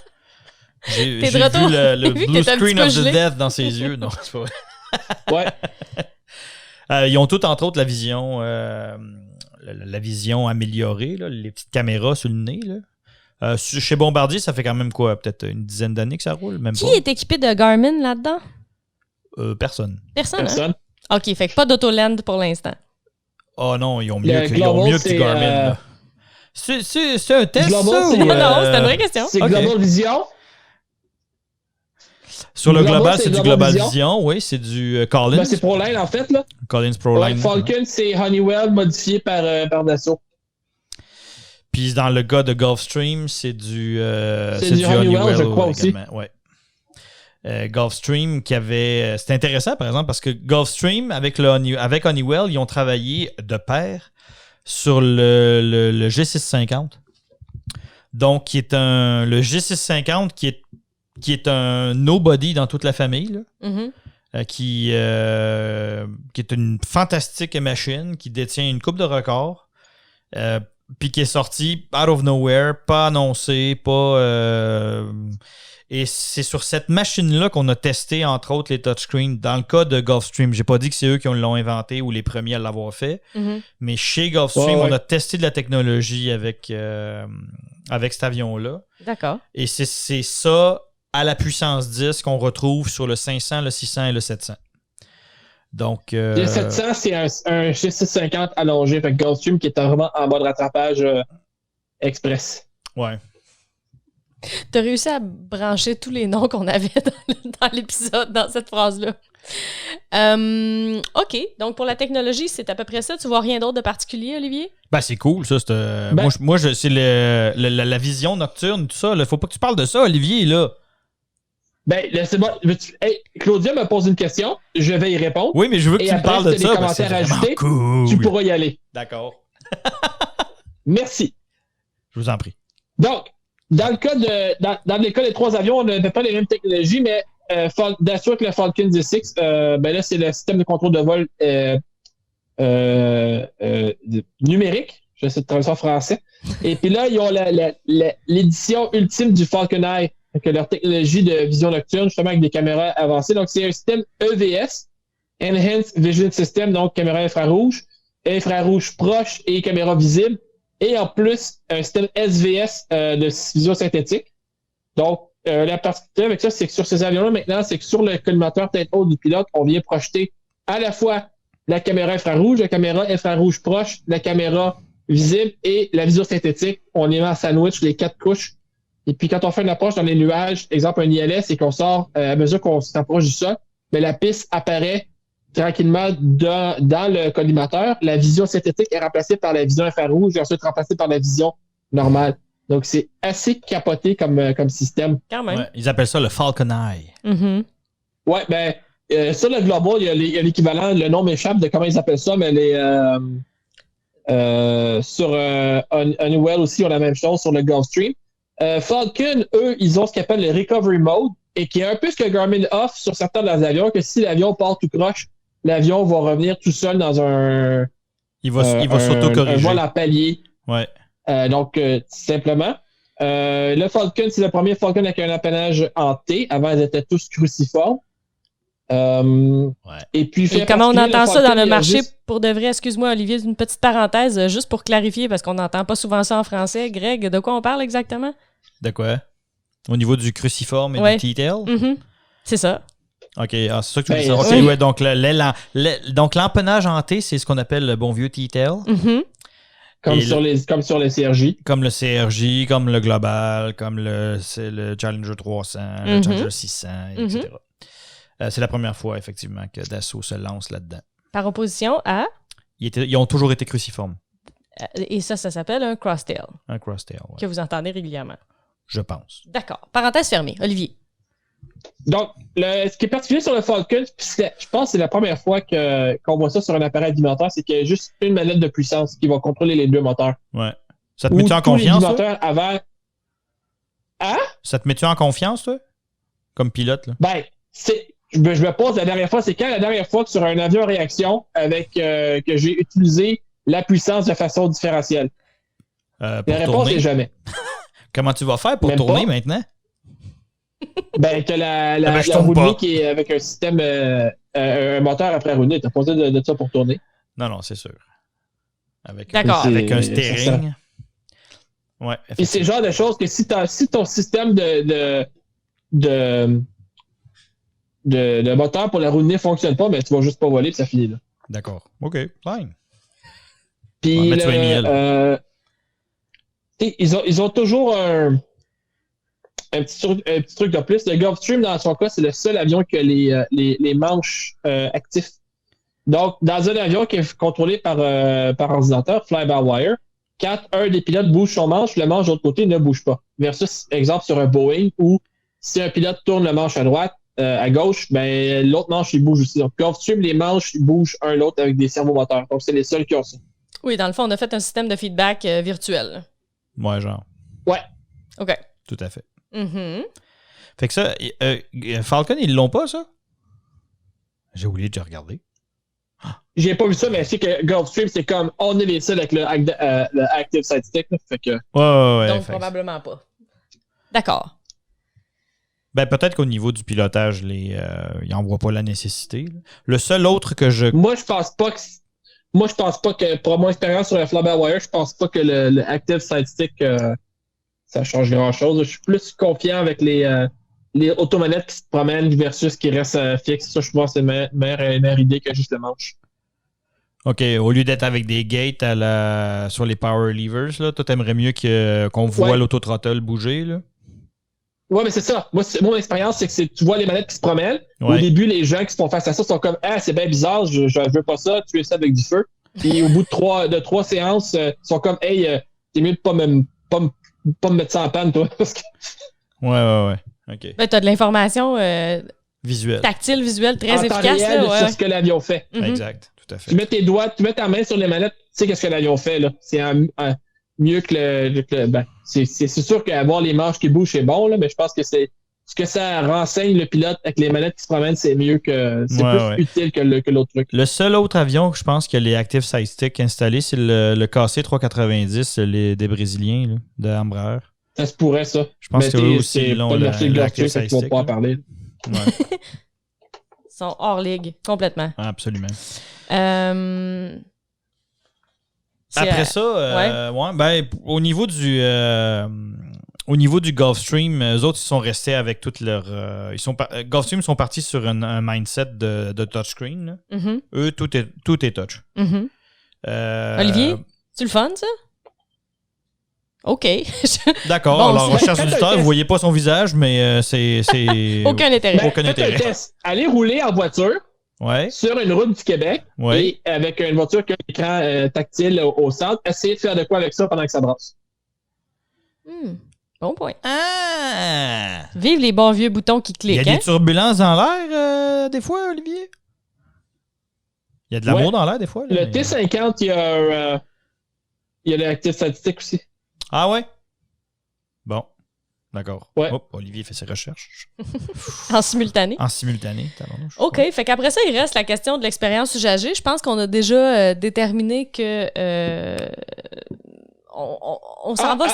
J'ai vu le blue screen of the death dans ses yeux. Non, c'est pas vrai. Ouais. Ils ont tous, entre autres, la vision améliorée, là, les petites caméras sur le nez. Là. Chez Bombardier, ça fait quand même quoi? Peut-être une dizaine d'années que ça roule? Même Qui est équipé de Garmin là-dedans? Personne. Personne. Hein? OK, fait que pas d'Autoland pour l'instant. Oh non, ils ont mieux que du Garmin. Là. C'est un test, Global, ça? Non, c'est une vraie question. C'est Global Vision. Sur le global, c'est du Global Vision. Oui, c'est du Collins. Ben, c'est ProLine, en fait. Là. Collins ProLine. Falcon, c'est Honeywell modifié par Dassault. Puis dans le gars de Gulfstream, c'est du Honeywell, je crois aussi. Ouais. Gulfstream qui avait... C'était intéressant, par exemple, parce que Gulfstream, avec Honeywell, ils ont travaillé de pair sur le G650. Donc, le G650 qui est un nobody dans toute la famille, là, qui est une fantastique machine, qui détient une coupe de records, puis qui est sorti out of nowhere, pas annoncé, pas... Et c'est sur cette machine-là qu'on a testé, entre autres, les touchscreens. Dans le cas de Gulfstream, j'ai pas dit que c'est eux qui l'ont inventé ou les premiers à l'avoir fait, mais chez Gulfstream, on a testé de la technologie avec cet avion-là. D'accord. Et c'est ça, à la puissance 10, qu'on retrouve sur le 500, le 600 et le 700. Donc, le 700, c'est un G650 allongé, fait que Gulfstream qui est vraiment en mode rattrapage express. Ouais. T'as réussi à brancher tous les noms qu'on avait dans l'épisode, dans cette phrase-là. OK. Donc, pour la technologie, c'est à peu près ça. Tu vois rien d'autre de particulier, Olivier? Ben, c'est cool, ça. Moi, c'est la vision nocturne, tout ça. Là. Faut pas que tu parles de ça, Olivier, là. Ben, laissez-moi. Hey, Claudia me pose une question. Je vais y répondre. Oui, mais je veux que tu me parles de ça. Et après, si tu as des commentaires à ajouter, cool. Tu pourras y aller. D'accord. Merci. Je vous en prie. Donc, dans le cas des trois avions, on n'avait pas les mêmes technologies, mais d'assurer que le Falcon 10X, ben là, c'est le système de contrôle de vol numérique. Je sais de traduire ça en français. Et puis là, ils ont l'édition ultime du Falcon Eye, avec leur technologie de vision nocturne, justement avec des caméras avancées. Donc, c'est un système EVS, Enhanced Vision System, donc caméra infrarouge proche et caméra visible. Et en plus, un système SVS de vision synthétique. Donc, la particularité avec ça, c'est que sur ces avions-là, maintenant, c'est que sur le collimateur tête haute du pilote, on vient projeter à la fois la caméra infrarouge proche, la caméra visible et la vision synthétique. On les met en sandwich, les 4 couches. Et puis, quand on fait une approche dans les nuages, exemple un ILS, et qu'on sort à mesure qu'on s'approche du sol, mais la piste apparaît tranquillement dans le collimateur. La vision synthétique est remplacée par la vision infrarouge et ensuite remplacée par la vision normale. Donc, c'est assez capoté comme système. Quand même. Ouais, ils appellent ça le Falcon Eye. Mm-hmm. Ouais, ben, sur le Global, il y a l'équivalent, le nom m'échappe de comment ils appellent ça, mais sur Honeywell aussi, ils ont la même chose sur le Gulfstream. Falcon, eux, ils ont ce qu'ils appellent le Recovery Mode, et qui est un peu ce que Garmin offre sur certains de leurs avions, que si l'avion part tout croche, l'avion va revenir tout seul dans un... Il va s'auto-corriger. Un vol à palier. Ouais. Donc, simplement. Le Falcon, c'est le premier Falcon avec un empennage en T. Avant, ils étaient tous cruciformes. Et puis, comment on entend ça dans le marché, pour de vrai? Excuse-moi, Olivier, une petite parenthèse, juste pour clarifier, parce qu'on n'entend pas souvent ça en français. Greg, de quoi on parle exactement? De quoi? Au niveau du cruciforme et du T-tail? Mm-hmm. C'est ça. OK, c'est ça que tu veux dire. OK, ouais, donc l'empennage en T, c'est ce qu'on appelle le bon vieux T-tail. Mm-hmm. Comme sur le CRJ. Comme le CRJ, comme le Global, comme le Challenger 300, le Challenger 600, etc. C'est la première fois, effectivement, que Dassault se lance là-dedans. Par opposition à? Ils ont toujours été cruciformes. Et ça s'appelle un crosstail. Un crosstail, oui. Que vous entendez régulièrement. Je pense. D'accord. Parenthèse fermée. Olivier. Donc, ce qui est particulier sur le Falcon, je pense que c'est la première fois qu'on voit ça sur un appareil alimentaire, c'est qu'il y a juste une manette de puissance qui va contrôler les deux moteurs. Ouais. Ça te met-tu en confiance, toi? Avant... Hein? Ça te met-tu en confiance, toi? Comme pilote, là? Ben, je me pose la dernière fois, c'est quand la dernière fois que sur un avion à réaction avec que j'ai utilisé la puissance de façon différentielle? La réponse est jamais. Comment tu vas faire pour tourner maintenant? Ben, que la roue de nez qui est avec un système, un moteur après roue de nez. T'as pas besoin de ça pour tourner. Non, c'est sûr. Avec un steering. Ouais, et c'est le genre de choses que si ton système de moteur pour la roue de nez fonctionne pas, ben tu vas juste pas voler et ça finit là. D'accord. OK, fine. Puis ils ont toujours un petit truc de plus. Le Gulfstream, dans son cas, c'est le seul avion qui a les manches actifs. Donc, dans un avion qui est contrôlé par ordinateur, fly-by-wire, quand un des pilotes bouge son manche, le manche de l'autre côté ne bouge pas. Versus, exemple, sur un Boeing, où si un pilote tourne le manche à droite, à gauche, ben l'autre manche, il bouge aussi. Donc, Gulfstream, les manches bougent un l'autre avec des servomoteurs. Donc, c'est les seuls qui ont ça. Oui, dans le fond, on a fait un système de feedback virtuel. Ouais, genre. Ouais. OK. Tout à fait. Mm-hmm. Fait que ça, Falcon, ils l'ont pas, ça? J'ai oublié de regarder. J'ai pas vu ça, mais je sais que Gulfstream, c'est comme on est les seuls avec le Active Side Stick. Là, fait que... Ouais. Donc, probablement pas. D'accord. Ben, peut-être qu'au niveau du pilotage, ils n'en voient pas la nécessité. Là. Le seul autre que je... Moi, je pense pas que pour mon expérience sur le fly-by-wire, je pense pas que le Active Side Stick, ça change grand-chose. Je suis plus confiant avec les automanettes qui se promènent versus qui restent fixes. Ça, je pense que c'est une meilleure idée que juste le manche. OK, au lieu d'être avec des gates sur les power levers, là, toi, t'aimerais mieux qu'on voit l'autothrottle bouger, là? Ouais, mais c'est ça. Mon expérience, c'est que tu vois les manettes qui se promènent. Ouais. Au début, les gens qui se font face à ça sont comme « Ah, c'est bien bizarre, je veux pas ça, tu es ça avec du feu. » Puis au bout de trois séances, ils sont comme « Hey, t'es mieux de pas me mettre ça en panne, toi. » Ouais. OK. Ben, t'as de l'information tactile, visuelle, très en efficace. Temps réel, là, sur ce que l'avion fait. Mm-hmm. Exact, tout à fait. Tu mets ta main sur les manettes, tu sais qu'est-ce que l'avion fait, là. C'est mieux que le ben, c'est sûr qu'avoir les manches qui bougent, c'est bon, là, mais je pense que c'est ce que ça renseigne le pilote avec les manettes qui se promènent, c'est mieux que... C'est plus utile que l'autre truc. Le seul autre avion que je pense qu'il y a les Active Side Stick installés, c'est le KC-390 des Brésiliens, là, de Embraer. Ça se pourrait, ça. Je pense que eux aussi, ils l'ont l'Active Side Stick. Pas en parler. Ouais. Ils sont hors ligue, complètement. Absolument. Après ça, au niveau du Gulfstream, eux autres, ils sont restés avec toute leur... Gulfstream sont partis sur un mindset de touchscreen. Là. Mm-hmm. Eux, tout est touch. Mm-hmm. Olivier, c'est le fun, ça? OK. D'accord. Bon, alors, recherche auditeur, vous ne voyez pas son visage, mais c'est... Aucun intérêt. Aucun intérêt. Allez rouler en voiture. Ouais. Sur une route du Québec, et avec une voiture qui a un écran tactile au centre, essayez de faire de quoi avec ça pendant que ça brasse. Bon point. Ah! Vive les bons vieux boutons qui cliquent. Il y a des turbulences dans l'air, des fois, Olivier? Il y a de l'amour dans l'air, des fois? Là, le T50, il y a l'Active Side Stick aussi. Ah ouais? Bon. D'accord. Ouais. Hop, Olivier fait ses recherches. En simultané. OK. Fait qu'après ça, il reste la question de l'expérience usagée. Je pense qu'on a déjà déterminé que on s'en va...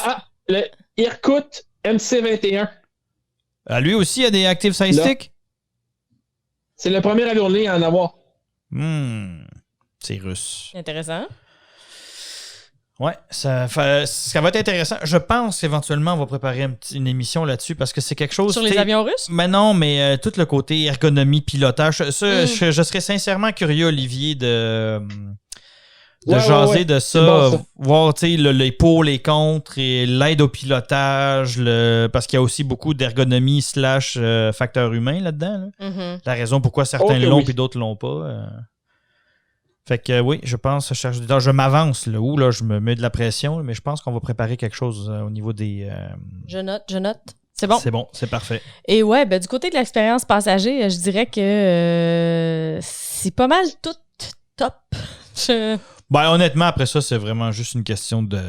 Le Irkut MC-21. Lui aussi, il a des Active Side Stick? C'est le premier avion de ligne à en avoir. C'est russe. Intéressant. Ouais, ça va être intéressant. Je pense éventuellement on va préparer une émission là-dessus parce que c'est quelque chose... Sur les avions russes? Mais non, mais tout le côté ergonomie, pilotage. Ça, je serais sincèrement curieux, Olivier, de jaser de ça, bon, ça. voir les pour, les contre et l'aide au pilotage, parce qu'il y a aussi beaucoup d'ergonomie / facteur humain là-dedans. Là. Mm-hmm. La raison pourquoi certains l'ont et d'autres l'ont pas. Fait que oui, je pense, je m'avance là, là, je me mets de la pression, mais je pense qu'on va préparer quelque chose au niveau des... Je note. C'est bon. C'est bon, c'est parfait. Et ouais, du côté de l'expérience passager, je dirais que c'est pas mal tout top. Honnêtement, après ça, c'est vraiment juste une question de...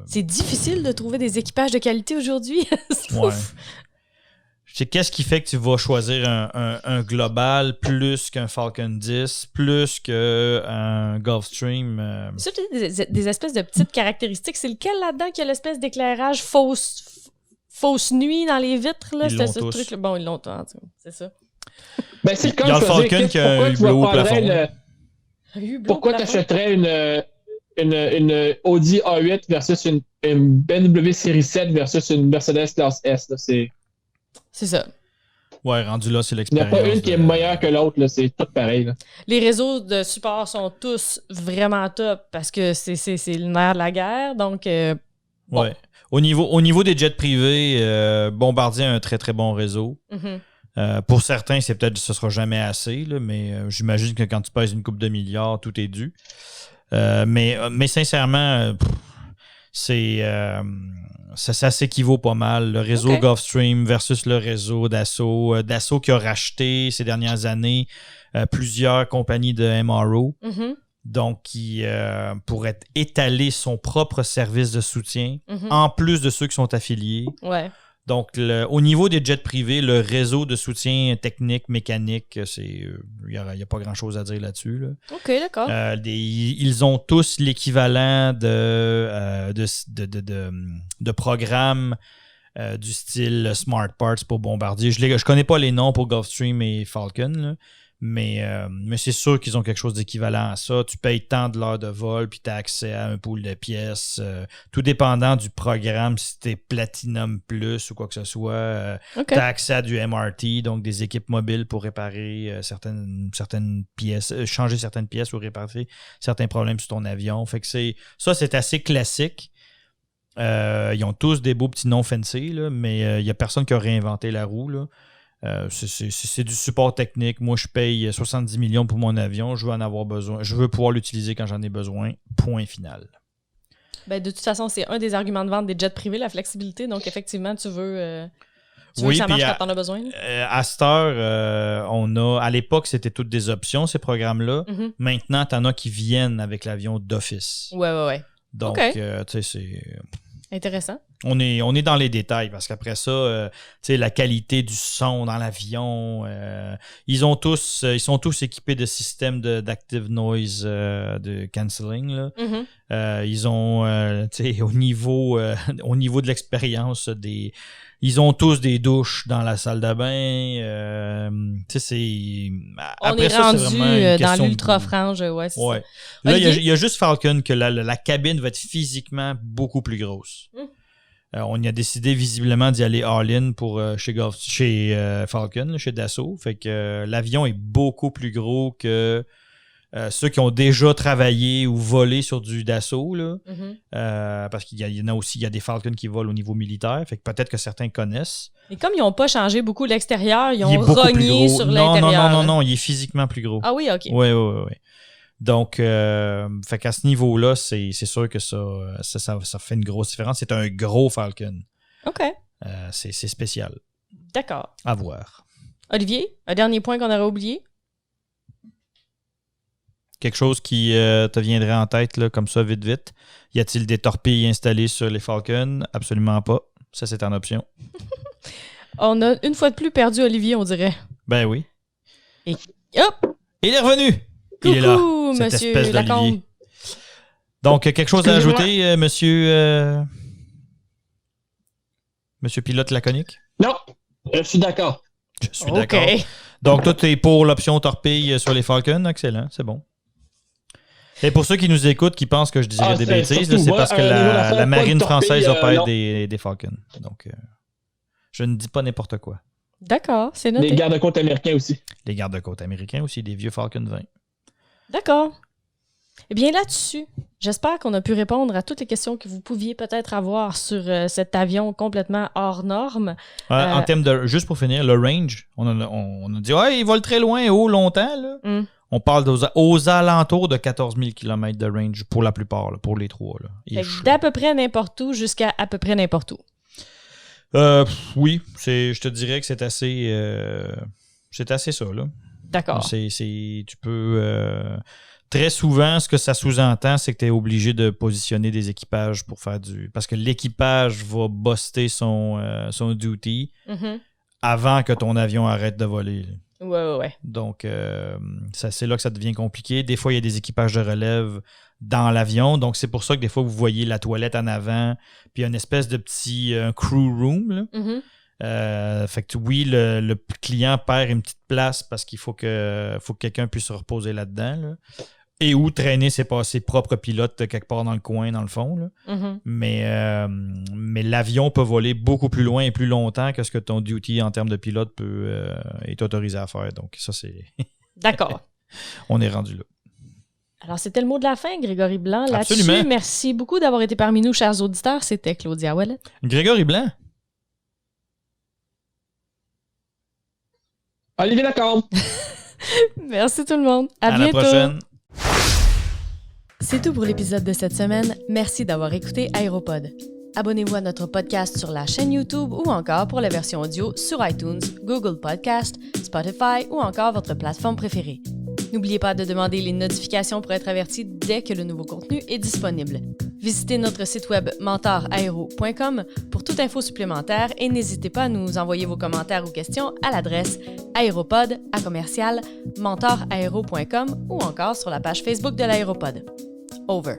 C'est difficile de trouver des équipages de qualité aujourd'hui. Ouais. qu'est-ce qui fait que tu vas choisir un Global plus qu'un Falcon 10, plus qu'un Gulfstream? C'est des espèces de petites caractéristiques. C'est lequel là-dedans qui a l'espèce d'éclairage fausse nuit dans les vitres? Là? Ils l'ont ce tous. truc-là. Bon, ils l'ont tous, c'est ça. Ben, c'est Il y a le Falcon qui a un hublot au plafond. Pourquoi tu achèterais une Audi A8 versus une BMW Série 7 versus une Mercedes Classe S? Là, c'est ça. Ouais, rendu là, c'est il n'y a l'expérience. pas une qui est meilleure que l'autre. Là, c'est tout pareil. Là. Les réseaux de support sont tous vraiment top parce que c'est le nerf de la guerre. Donc, bon. Ouais. Au niveau des jets privés, Bombardier a un très, très bon réseau. Pour certains, ce sera jamais assez, là, mais j'imagine que quand tu pèses une coupe de milliards, tout est dû. Mais sincèrement, ça s'équivaut pas mal. Le réseau Gulfstream versus le réseau Dassault. Dassault qui a racheté ces dernières années plusieurs compagnies de MRO. Donc, qui pourrait étaler son propre service de soutien, en plus de ceux qui sont affiliés. Ouais. Donc, au niveau des jets privés, le réseau de soutien technique, mécanique, il n'y a pas grand-chose à dire là-dessus. Là. OK, d'accord. Ils ont tous l'équivalent de programmes du style Smart Parts pour Bombardier. Je connais pas les noms pour Gulfstream et Falcon, là. Mais c'est sûr qu'ils ont quelque chose d'équivalent à ça. Tu payes tant de l'heure de vol, puis tu as accès à un pool de pièces. Tout dépendant du programme, si tu es Platinum Plus ou quoi que ce soit. Tu as accès à du MRT, donc des équipes mobiles pour réparer certaines pièces, changer certaines pièces ou réparer certains problèmes sur ton avion. Fait que c'est assez classique. Ils ont tous des beaux petits noms fancy, là, mais il n'y a personne qui a réinventé la roue, là. C'est du support technique. Moi, je paye 70 millions pour mon avion. Je veux en avoir besoin. Je veux pouvoir l'utiliser quand j'en ai besoin. Point final. Ben, de toute façon, c'est un des arguments de vente des jets privés, la flexibilité. Donc, effectivement, tu veux que ça marche quand t'en as besoin. À cette heure, à l'époque, c'était toutes des options, ces programmes-là. Maintenant, t'en as qui viennent avec l'avion d'office. Ouais. Donc, tu sais, c'est... Intéressant. On est dans les détails parce qu'après ça, la qualité du son dans l'avion, ils sont tous équipés de systèmes d'active noise de cancelling. Là. Ils ont, au niveau de l'expérience, ils ont tous des douches dans la salle de bain. On est rendu dans l'ultra-frange. Ouais. Là, il y a juste Falcon que la cabine va être physiquement beaucoup plus grosse. On y a décidé visiblement d'y aller all-in pour chez Falcon, chez Dassault. Fait que l'avion est beaucoup plus gros que ceux qui ont déjà travaillé ou volé sur du Dassault. Là. Parce qu'il y en a aussi, il y a des Falcons qui volent au niveau militaire. Fait que peut-être que certains connaissent. Et comme ils n'ont pas changé beaucoup l'extérieur, ils ont rogné sur l'intérieur. Non, il est physiquement plus gros. Ah oui, OK. Oui. Donc, fait qu'à ce niveau-là, c'est sûr que ça fait une grosse différence. C'est un gros Falcon. OK. C'est spécial. D'accord. À voir. Olivier, un dernier point qu'on aurait oublié? Quelque chose qui te viendrait en tête, là, comme ça, vite. Y a-t-il des torpilles installées sur les Falcons? Absolument pas. Ça, c'est en option. On a une fois de plus perdu Olivier, on dirait. Ben oui. Et hop! Il est revenu! Coucou, il est là, cette monsieur espèce d'Olivier. Lacombe. Donc, quelque chose à ajouter, monsieur pilote laconique? Non, je suis d'accord. Je suis d'accord. Donc, toi, tu es pour l'option torpille sur les Falcons. Excellent, c'est bon. Et pour ceux qui nous écoutent, qui pensent que je dirais des bêtises, c'est parce que la marine française opère des Falcons. Donc, je ne dis pas n'importe quoi. D'accord, c'est noté. Les gardes-côtes américains aussi. Les gardes-côtes américains aussi, des vieux Falcon 20. D'accord. Eh bien, là-dessus, j'espère qu'on a pu répondre à toutes les questions que vous pouviez peut-être avoir sur cet avion complètement hors norme. En termes de... Juste pour finir, le range, on a dit « il vole très loin et haut longtemps. » là. On parle aux alentours de 14 000 km de range pour la plupart, là, pour les trois. D'à peu près n'importe où jusqu'à à peu près n'importe où. Oui, je te dirais que c'est assez ça. Là. D'accord. Tu peux... Très souvent, ce que ça sous-entend, c'est que tu es obligé de positionner des équipages pour faire parce que l'équipage va buster son duty avant que ton avion arrête de voler. Ouais. Donc, c'est là que ça devient compliqué. Des fois, il y a des équipages de relève dans l'avion. Donc, c'est pour ça que des fois, vous voyez la toilette en avant, puis il y a une espèce de petit crew room. Là. Mm-hmm. Fait que oui, le client perd une petite place parce qu'il faut que quelqu'un puisse se reposer là-dedans. Là. Et ou traîner ses propres pilotes quelque part dans le coin, dans le fond. Là. Mm-hmm. Mais l'avion peut voler beaucoup plus loin et plus longtemps que ce que ton duty en termes de pilote est autorisé à faire. Donc, ça, c'est... D'accord. On est rendu là. Alors, c'était le mot de la fin, Grégory Blanc. Là-dessus, Absolument. merci beaucoup d'avoir été parmi nous, chers auditeurs. C'était Claudia Ouellet. Grégory Blanc. Olivier Lacombe. Merci tout le monde. À bientôt. La prochaine. C'est tout pour l'épisode de cette semaine. Merci d'avoir écouté Aéropod. Abonnez-vous à notre podcast sur la chaîne YouTube ou encore pour la version audio sur iTunes, Google Podcast, Spotify ou encore votre plateforme préférée. N'oubliez pas de demander les notifications pour être averti dès que le nouveau contenu est disponible. Visitez notre site web mentoraero.com pour toute info supplémentaire et n'hésitez pas à nous envoyer vos commentaires ou questions à l'adresse aéropod@mentoraero.com ou encore sur la page Facebook de l'Aéropod. Over.